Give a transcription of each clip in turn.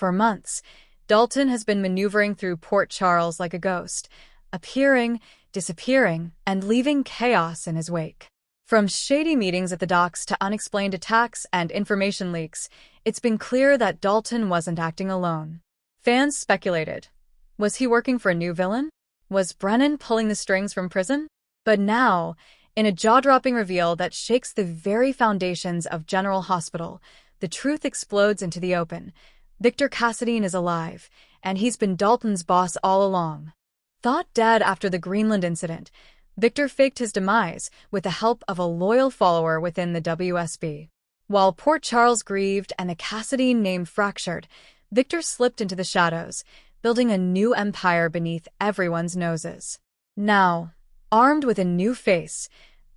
For months, Dalton has been maneuvering through Port Charles like a ghost, appearing, disappearing, and leaving chaos in his wake. From shady meetings at the docks to unexplained attacks and information leaks, it's been clear that Dalton wasn't acting alone. Fans speculated. Was he working for a new villain? Was Brennan pulling the strings from prison? But now, in a jaw-dropping reveal that shakes the very foundations of General Hospital, the truth explodes into the open. Victor Cassadine is alive, and he's been Dalton's boss all along. Thought dead after the Greenland incident, Victor faked his demise with the help of a loyal follower within the WSB. While Port Charles grieved and the Cassadine name fractured, Victor slipped into the shadows, building a new empire beneath everyone's noses. Now, armed with a new face,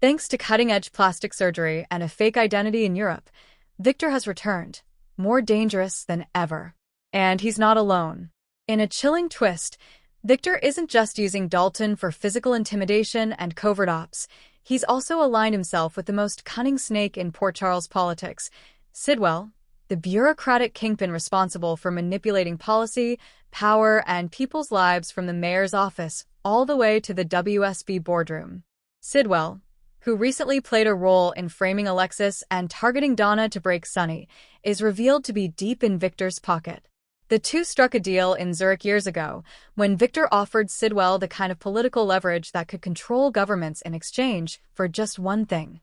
thanks to cutting-edge plastic surgery and a fake identity in Europe, Victor has returned, more dangerous than ever. And he's not alone. In a chilling twist, Victor isn't just using Dalton for physical intimidation and covert ops. He's also aligned himself with the most cunning snake in Port Charles politics, Sidwell, the bureaucratic kingpin responsible for manipulating policy, power, and people's lives from the mayor's office all the way to the WSB boardroom. Sidwell, who recently played a role in framing Alexis and targeting Donna to break Sunny, is revealed to be deep in Victor's pocket. The two struck a deal in Zurich years ago, when Victor offered Sidwell the kind of political leverage that could control governments in exchange for just one thing: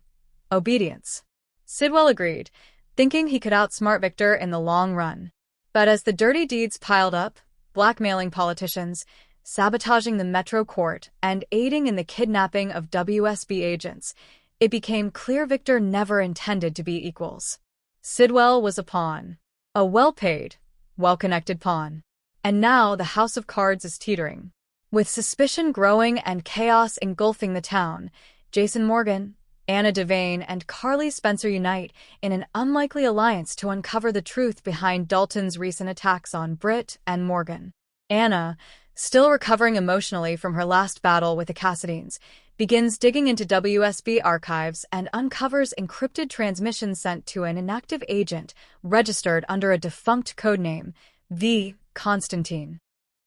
obedience. Sidwell agreed, thinking he could outsmart Victor in the long run. But as the dirty deeds piled up, blackmailing politicians, sabotaging the Metro Court, and aiding in the kidnapping of WSB agents, it became clear Victor never intended to be equals. Sidwell was a pawn. A well-paid, well-connected pawn. And now the house of cards is teetering. With suspicion growing and chaos engulfing the town, Jason Morgan, Anna Devane, and Carly Spencer unite in an unlikely alliance to uncover the truth behind Dalton's recent attacks on Britt and Morgan. Anna, still recovering emotionally from her last battle with the Cassadines, begins digging into WSB archives and uncovers encrypted transmissions sent to an inactive agent registered under a defunct codename, V. Constantine.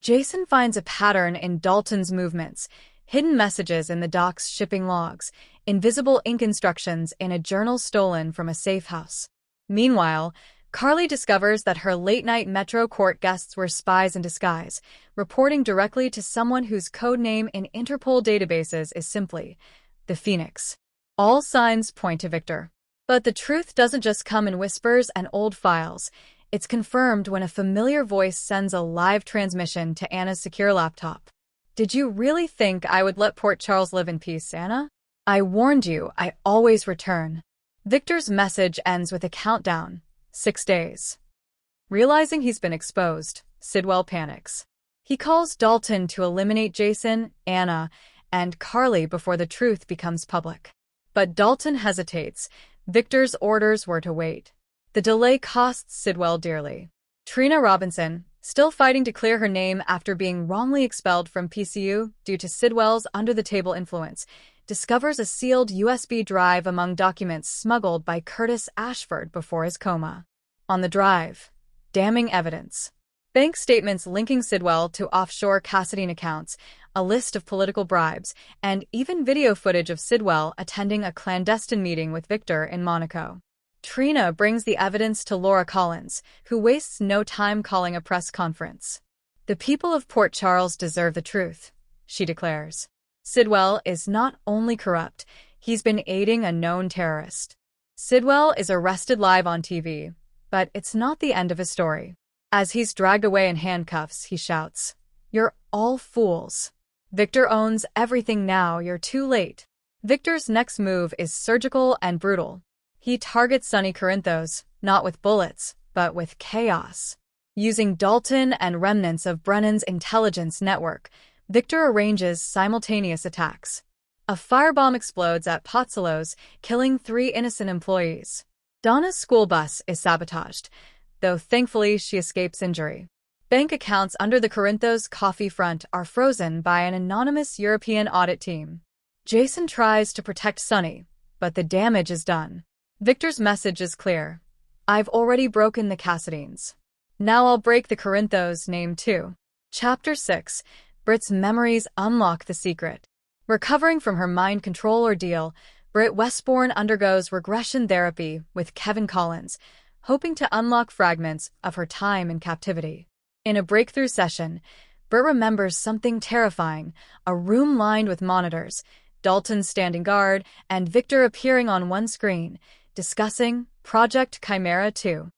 Jason finds a pattern in Dalton's movements, hidden messages in the dock's shipping logs, invisible ink instructions in a journal stolen from a safe house. Meanwhile, Carly discovers that her late-night Metro Court guests were spies in disguise, reporting directly to someone whose codename in Interpol databases is simply the Phoenix. All signs point to Victor. But the truth doesn't just come in whispers and old files. It's confirmed when a familiar voice sends a live transmission to Anna's secure laptop. "Did you really think I would let Port Charles live in peace, Anna? I warned you, I always return." Victor's message ends with a countdown. 6 days. Realizing he's been exposed, Sidwell panics. He calls Dalton to eliminate Jason, Anna, and Carly before the truth becomes public. But Dalton hesitates. Victor's orders were to wait. The delay costs Sidwell dearly. Trina Robinson, still fighting to clear her name after being wrongly expelled from PCU due to Sidwell's under-the-table influence, discovers a sealed USB drive among documents smuggled by Curtis Ashford before his coma. On the drive, damning evidence. Bank statements linking Sidwell to offshore Cassadine accounts, a list of political bribes, and even video footage of Sidwell attending a clandestine meeting with Victor in Monaco. Trina brings the evidence to Laura Collins, who wastes no time calling a press conference. "The people of Port Charles deserve the truth," she declares. Sidwell is not only corrupt, he's been aiding a known terrorist. Sidwell is arrested live on TV, but it's not the end of his story. As he's dragged away in handcuffs, he shouts, "You're all fools. Victor owns everything now, you're too late." Victor's next move is surgical and brutal. He targets Sonny Corinthos, not with bullets, but with chaos. Using Dalton and remnants of Brennan's intelligence network, Victor arranges simultaneous attacks. A firebomb explodes at Pozzuolo's, killing 3 innocent employees. Donna's school bus is sabotaged, though thankfully she escapes injury. Bank accounts under the Corinthos coffee front are frozen by an anonymous European audit team. Jason tries to protect Sonny, but the damage is done. Victor's message is clear. "I've already broken the Cassadines. Now I'll break the Corinthos name too. Chapter 6. Britts Memories unlock the secret. Recovering from her mind control ordeal, Britt Westbourne undergoes regression therapy with Kevin Collins, hoping to unlock fragments of her time in captivity. In a breakthrough session, Britt remembers something terrifying, a room lined with monitors, Dalton standing guard, and Victor appearing on one screen, discussing Project Chimera 2.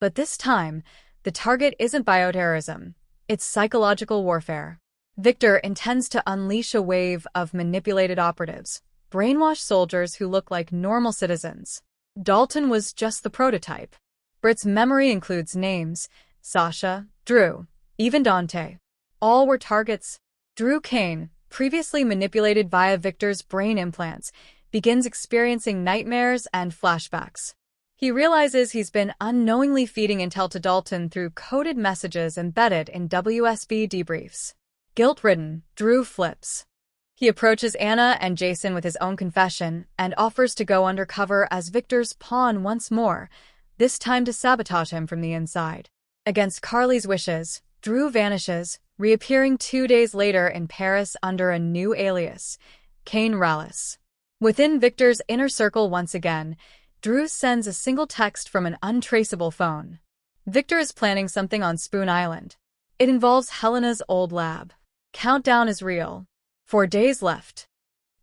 But this time, the target isn't bioterrorism, it's psychological warfare. Victor intends to unleash a wave of manipulated operatives, brainwashed soldiers who look like normal citizens. Dalton was just the prototype. Britt's memory includes names: Sasha, Drew, even Dante. All were targets. Drew Kaine, previously manipulated via Victor's brain implants, begins experiencing nightmares and flashbacks. He realizes he's been unknowingly feeding intel to Dalton through coded messages embedded in WSB debriefs. Guilt-ridden, Drew flips. He approaches Anna and Jason with his own confession and offers to go undercover as Victor's pawn once more, this time to sabotage him from the inside. Against Carly's wishes, Drew vanishes, reappearing 2 days later in Paris under a new alias, Kaine Rallis. Within Victor's inner circle once again, Drew sends a single text from an untraceable phone. Victor is planning something on Spoon Island. It involves Helena's old lab. Countdown is real. 4 days left.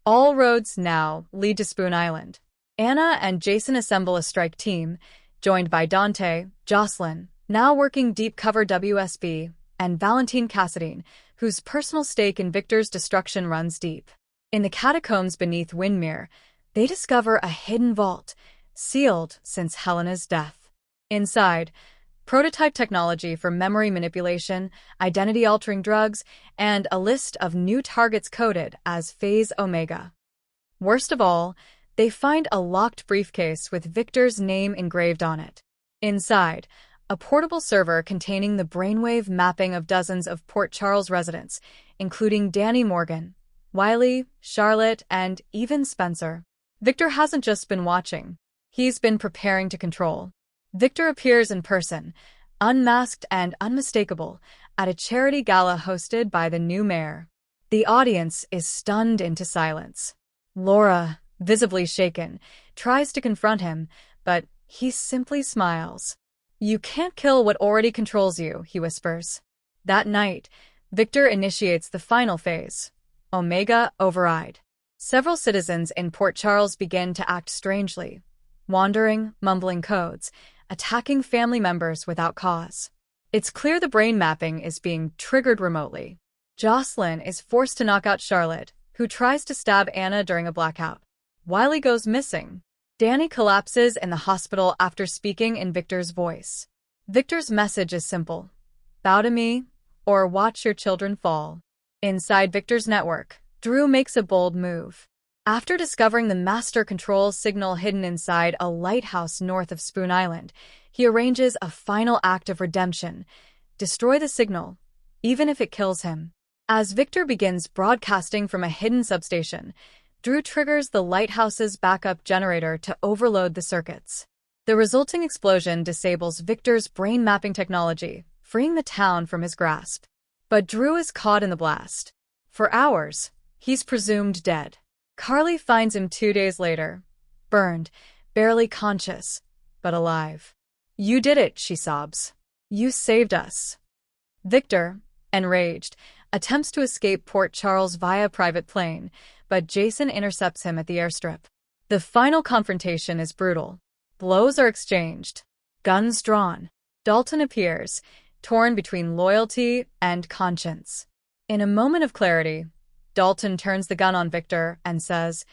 All roads now lead to Spoon Island. Anna and Jason assemble a strike team, joined by Dante, Jocelyn, now working deep cover WSB, and Valentine Cassadine, whose personal stake in Victor's destruction runs deep. In the catacombs beneath Windmere, they discover a hidden vault, sealed since Helena's death. Inside, prototype technology for memory manipulation, identity-altering drugs, and a list of new targets coded as Phase Omega. Worst of all, they find a locked briefcase with Victor's name engraved on it. Inside, a portable server containing the brainwave mapping of dozens of Port Charles residents, including Danny Morgan, Wiley, Charlotte, and even Spencer. Victor hasn't just been watching. He's been preparing to control. Victor appears in person, unmasked and unmistakable, at a charity gala hosted by the new mayor. The audience is stunned into silence. Laura, visibly shaken, tries to confront him, but he simply smiles. "You can't kill what already controls you," he whispers. That night, Victor initiates the final phase, Omega Override. Several citizens in Port Charles begin to act strangely, wandering, mumbling codes, attacking family members without cause. It's clear the brain mapping is being triggered remotely. Jocelyn is forced to knock out Charlotte, who tries to stab Anna during a blackout. Wiley goes missing. Danny collapses in the hospital after speaking in Victor's voice. Victor's message is simple: bow to me, or watch your children fall. Inside Victor's network, Drew makes a bold move. After discovering the master control signal hidden inside a lighthouse north of Spoon Island, he arranges a final act of redemption: destroy the signal, even if it kills him. As Victor begins broadcasting from a hidden substation, Drew triggers the lighthouse's backup generator to overload the circuits. The resulting explosion disables Victor's brain mapping technology, freeing the town from his grasp. But Drew is caught in the blast. For hours, he's presumed dead. Carly finds him 2 days later, burned, barely conscious, but alive. "You did it," she sobs. "You saved us." Victor, enraged, attempts to escape Port Charles via private plane, but Jason intercepts him at the airstrip. The final confrontation is brutal. Blows are exchanged, guns drawn. Dalton appears, torn between loyalty and conscience. In a moment of clarity, Dalton turns the gun on Victor and says,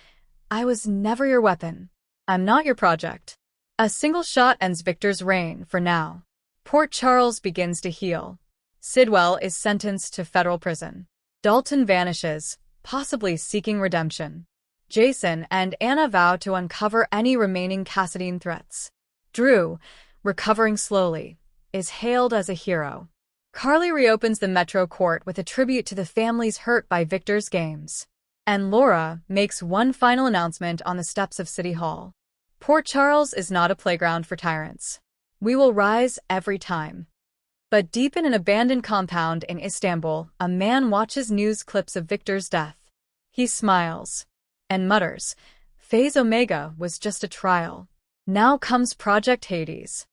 "I was never your weapon. I'm not your project." A single shot ends Victor's reign for now. Port Charles begins to heal. Sidwell is sentenced to federal prison. Dalton vanishes, possibly seeking redemption. Jason and Anna vow to uncover any remaining Cassadine threats. Drew, recovering slowly, is hailed as a hero. Carly reopens the Metro Court with a tribute to the families hurt by Victor's games. And Laura makes one final announcement on the steps of City Hall. Port Charles is not a playground for tyrants. We will rise every time. But deep in an abandoned compound in Istanbul, a man watches news clips of Victor's death. He smiles and mutters, "Phase Omega was just a trial. Now comes Project Hades."